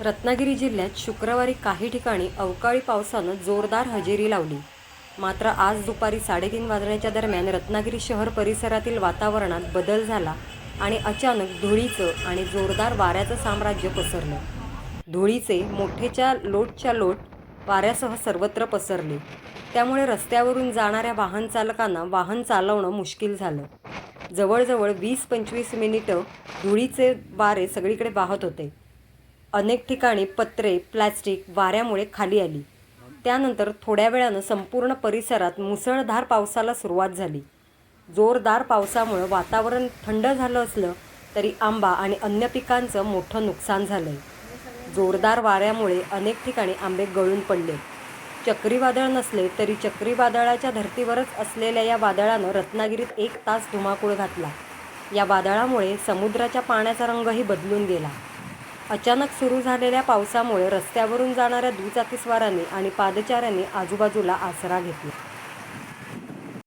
रत्नागिरी जिल्ह्यात शुक्रवारी काही ठिकाणी अवकाळी पावसानं जोरदार हजेरी लावली. मात्र आज दुपारी 3:30 वाजण्याच्या दरम्यान रत्नागिरी शहर परिसरातील वातावरणात बदल झाला आणि अचानक धुळीचं आणि जोरदार वाऱ्याचं साम्राज्य पसरलं. धुळीचे मोठेच्या लोटच्या लोट वाऱ्यासह सर्वत्र पसरले. त्यामुळे रस्त्यावरून जाणाऱ्या वाहन चालकांना वाहन चालवणं मुश्किल झालं. जवळजवळ 20-25 मिनिटं धुळीचे वारे सगळीकडे वाहत होते. अनेक ठिकाणी पत्रे, प्लॅस्टिक वाऱ्यामुळे खाली आली. त्यानंतर थोड्या वेळानं संपूर्ण परिसरात मुसळधार पावसाला सुरुवात झाली. जोरदार पावसामुळे वातावरण थंड झालं असलं तरी आंबा आणि अन्य पिकांचं मोठं नुकसान झालंय. जोरदार वाऱ्यामुळे अनेक ठिकाणी आंबे गळून पडले. चक्रीवादळ नसले तरी चक्रीवादळाच्या धर्तीवरच असलेल्या या वादळानं रत्नागिरीत 1 तास धुमाकूळ घातला. या वादळामुळे समुद्राच्या पाण्याचा रंगही बदलून गेला. अचानक सुरू झालेल्या पावसामुळे रस्त्यावरून जाणाऱ्या दुचाकीस्वारांनी आणि पादचाऱ्यांनी आजूबाजूला आसरा घेतला.